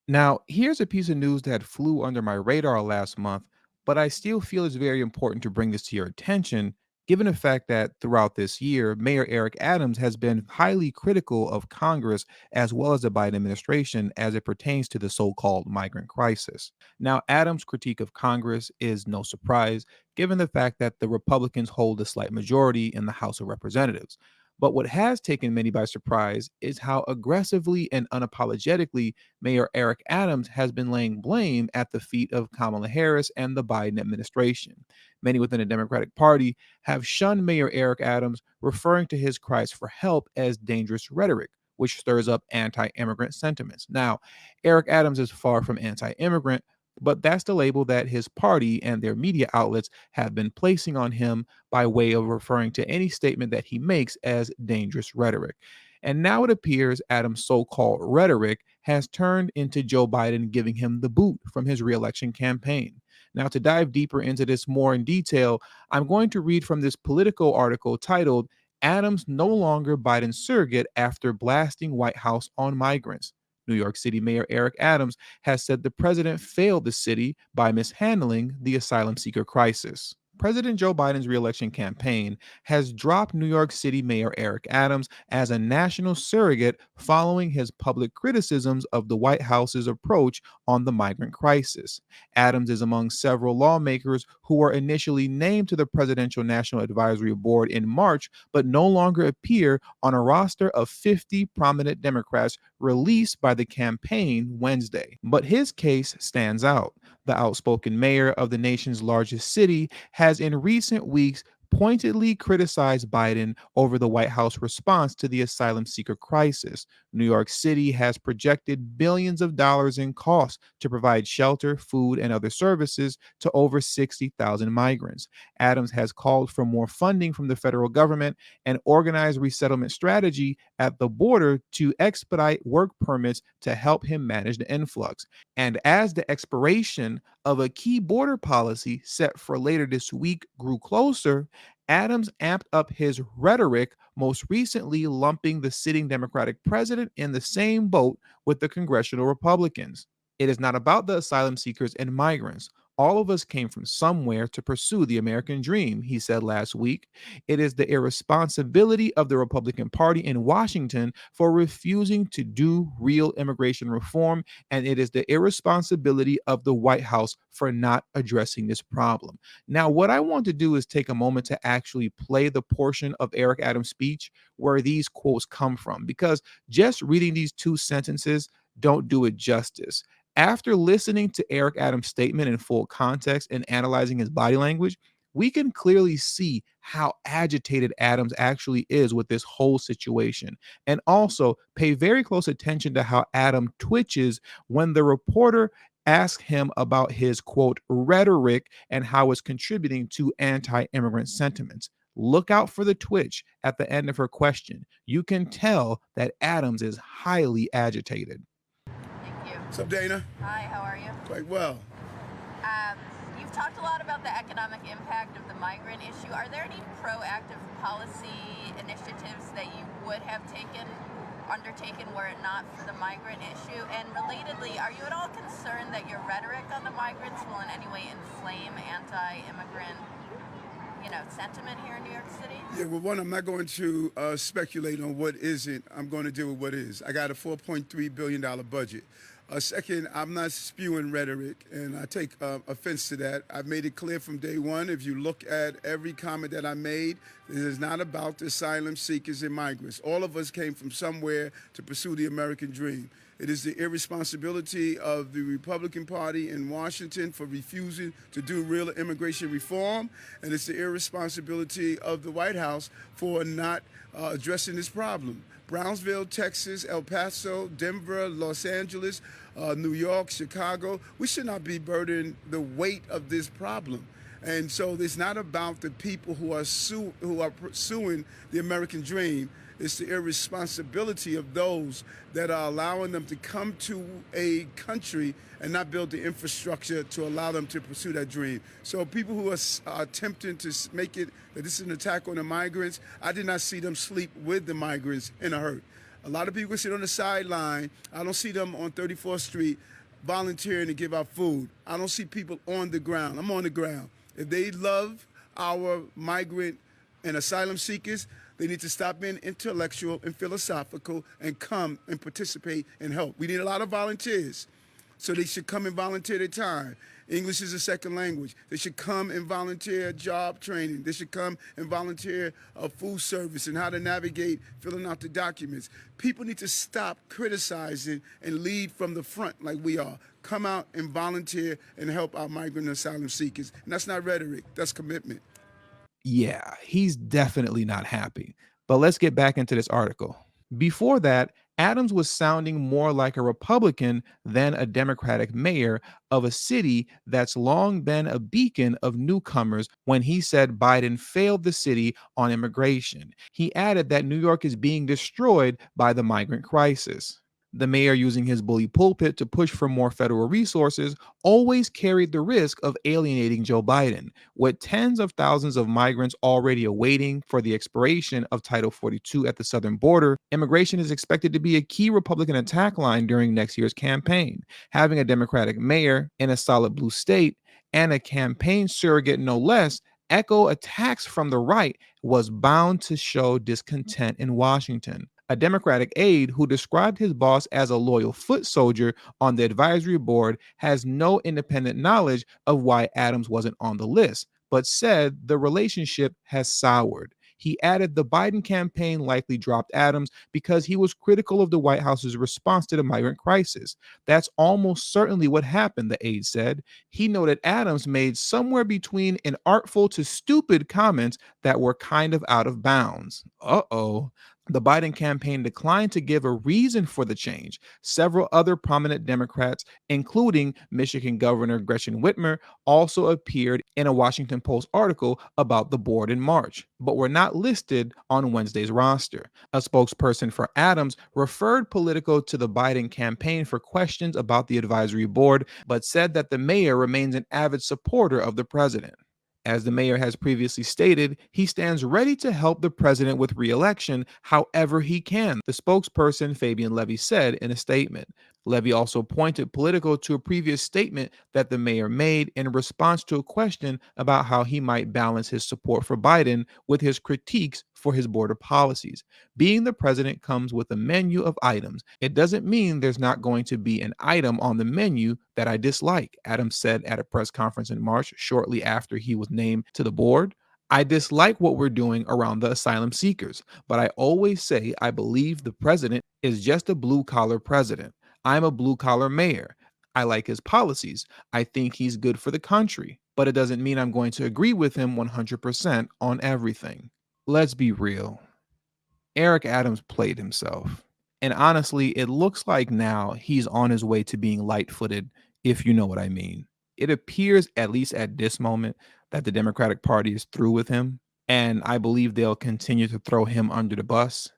Now, here's a piece of news that flew under my radar last month, but I still feel it's very important to bring this to your attention, given the fact that throughout this year, Mayor Eric Adams has been highly critical of Congress as well as the Biden administration as it pertains to the so called migrant crisis. Now, Adams' critique of Congress is no surprise, given the fact that the Republicans hold a slight majority in the House of Representatives. But what has taken many by surprise is how aggressively and unapologetically Mayor Eric Adams has been laying blame at the feet of Kamala Harris and the Biden administration. Many within the Democratic Party have shunned Mayor Eric Adams, referring to his cries for help as dangerous rhetoric, which stirs up anti immigrant sentiments. Now, Eric Adams is far from anti immigrant, but that's the label that his party and their media outlets have been placing on him by way of referring to any statement that he makes as dangerous rhetoric. And now it appears Adams' so called rhetoric has turned into Joe Biden giving him the boot from his reelection campaign. Now, to dive deeper into this more in detail, I'm going to read from this Politico article titled Adams No Longer Biden's Surrogate After Blasting White House on Migrants. New York City Mayor Eric Adams has said the president failed the city by mishandling the asylum seeker crisis. President Joe Biden's reelection campaign has dropped New York City Mayor Eric Adams as a national surrogate following his public criticisms of the White House's approach on the migrant crisis. Adams is among several lawmakers who were initially named to the Presidential National Advisory Board in March, but no longer appear on a roster of 50 prominent Democrats released by the campaign Wednesday. But his case stands out. The outspoken mayor of the nation's largest city has in recent weeks pointedly criticized Biden over the White House response to the asylum seeker crisis. New York City has projected billions of dollars in costs to provide shelter, food, and other services to over 60,000 migrants. Adams has called for more funding from the federal government and organized resettlement strategy at the border to expedite work permits to help him manage the influx. And as the expiration of a key border policy set for later this week grew closer, Adams amped up his rhetoric, most recently lumping the sitting Democratic president in the same boat with the congressional Republicans. It is not about the asylum seekers and migrants. All of us came from somewhere to pursue the American dream, he said last week. It is the irresponsibility of the Republican Party in Washington for refusing to do real immigration reform, and it is the irresponsibility of the White House for not addressing this problem. Now, what I want to do is take a moment to actually play the portion of Eric Adams' speech where these quotes come from, because just reading these two sentences don't do it justice. After listening to Eric Adams' statement in full context and analyzing his body language, we can clearly see how agitated Adams actually is with this whole situation. And also pay very close attention to how Adam twitches when the reporter asks him about his quote rhetoric and how it's contributing to anti immigrant sentiments. Look out for the twitch at the end of her question. You can tell that Adams is highly agitated. Thank you. What's up, Dana? Hi, how are you? Quite well. Um, you've talked a lot about the economic impact of the migrant issue. Are there any proactive policy initiatives that you would have undertaken were it not for the migrant issue? And relatedly, are you at all concerned that your rhetoric on the migrants will in any way inflame anti-immigrant, sentiment here in New York City? Yeah, well, one, I'm not going to speculate on what isn't. I'm going to deal with what is. I got a $4.3 billion budget. Second, I'm not spewing rhetoric, and I take offense to that. I've made it clear from day one. If you look at every comment that I made, it is not about the asylum seekers and migrants. All of us came from somewhere to pursue the American dream. It is the irresponsibility of the Republican Party in Washington for refusing to do real immigration reform, and it's the irresponsibility of the White House for not addressing this problem. Brownsville, Texas, El Paso, Denver, Los Angeles, New York, Chicago, we should not be burdened the weight of this problem. And so it's not about the people who are pursuing the American dream. It's the irresponsibility of those that are allowing them to come to a country and not build the infrastructure to allow them to pursue that dream. So people who are attempting to make it that this is an attack on the migrants, I did not see them sleep with the migrants in a hurt. A lot of people sit on the sideline. I don't see them on 34th Street volunteering to give out food. I don't see people on the ground. I'm on the ground. If they love our migrant and asylum seekers, they need to stop being intellectual and philosophical and come and participate and help. We need a lot of volunteers. So they should come and volunteer their time. English is a second language. They should come and volunteer job training. They should come and volunteer food service and how to navigate filling out the documents. People need to stop criticizing and lead from the front like we are. Come out and volunteer and help our migrant and asylum seekers. And that's not rhetoric, that's commitment. Yeah, he's definitely not happy. But let's get back into this article. Before that, Adams was sounding more like a Republican than a Democratic mayor of a city that's long been a beacon of newcomers when he said Biden failed the city on immigration. He added that New York is being destroyed by the migrant crisis. The mayor, using his bully pulpit to push for more federal resources, always carried the risk of alienating Joe Biden. With tens of thousands of migrants already awaiting for the expiration of Title 42 at the southern border, immigration is expected to be a key Republican attack line during next year's campaign. Having a Democratic mayor in a solid blue state and a campaign surrogate, no less, echo attacks from the right was bound to show discontent in Washington. A Democratic aide who described his boss as a loyal foot soldier on the advisory board has no independent knowledge of why Adams wasn't on the list, but said the relationship has soured. He added the Biden campaign likely dropped Adams because he was critical of the White House's response to the migrant crisis. That's almost certainly what happened, the aide said. He noted Adams made somewhere between an artful to stupid comments that were kind of out of bounds. Uh-oh. The Biden campaign declined to give a reason for the change. Several other prominent Democrats, including Michigan Governor Gretchen Whitmer, also appeared in a Washington Post article about the board in March, but were not listed on Wednesday's roster. A spokesperson for Adams referred Politico to the Biden campaign for questions about the advisory board, but said that the mayor remains an avid supporter of the president. As the mayor has previously stated, he stands ready to help the president with re-election however he can, the spokesperson Fabian Levy said in a statement. Levy also pointed Politico to a previous statement that the mayor made in response to a question about how he might balance his support for Biden with his critiques for his border policies. Being the president comes with a menu of items. It doesn't mean there's not going to be an item on the menu that I dislike, Adams said at a press conference in March, shortly after he was named to the board. I dislike what we're doing around the asylum seekers, but I always say I believe the president is just a blue-collar president. I'm a blue-collar mayor. I like his policies. I think he's good for the country, but it doesn't mean I'm going to agree with him 100% on everything. Let's be real. Eric Adams played himself. And honestly, it looks like now he's on his way to being light-footed, if you know what I mean. It appears, at least at this moment, that the Democratic Party is through with him, and I believe they'll continue to throw him under the bus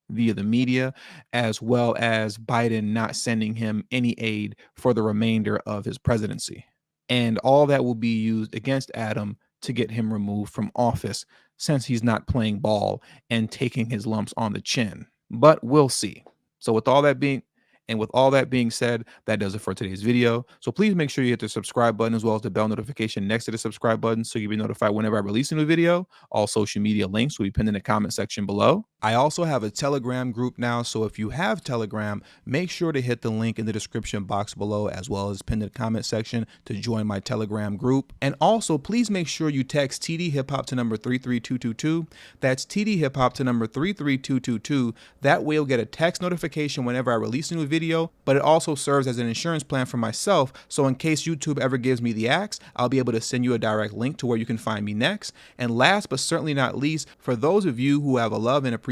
via the media, as well as Biden not sending him any aid for the remainder of his presidency. And all that will be used against Adam to get him removed from office since he's not playing ball and taking his lumps on the chin. But we'll see. So with all that being said, that does it for today's video. So please make sure you hit the subscribe button as well as the bell notification next to the subscribe button so you'll be notified whenever I release a new video. All social media links will be pinned in the comment section below. I also have a Telegram group now, so if you have Telegram, make sure to hit the link in the description box below as well as pinned in the comment section to join my Telegram group. And also, please make sure you text tdhiphop to number 33222. That's tdhiphop to number 33222. That way you'll get a text notification whenever I release a new video, but it also serves as an insurance plan for myself, so in case YouTube ever gives me the axe, I'll be able to send you a direct link to where you can find me next. And last but certainly not least, for those of you who have a love and appreciation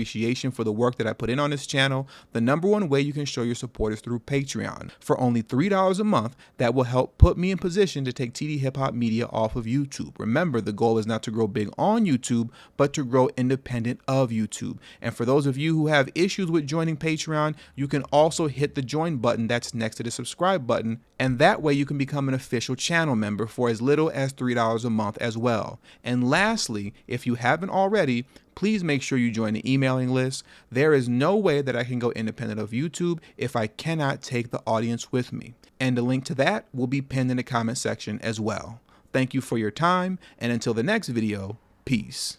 for the work that I put in on this channel, the number one way you can show your support is through Patreon. For only $3 a month, that will help put me in position to take TD Hip Hop Media off of YouTube. Remember, the goal is not to grow big on YouTube, but to grow independent of YouTube. And for those of you who have issues with joining Patreon, you can also hit the the join button that's next to the subscribe button, and that way you can become an official channel member for as little as $3 a month as well. And lastly, if you haven't already, please make sure you join the emailing list. There is no way that I can go independent of YouTube if I cannot take the audience with me. And the link to that will be pinned in the comment section as well. Thank you for your time, and until the next video, peace.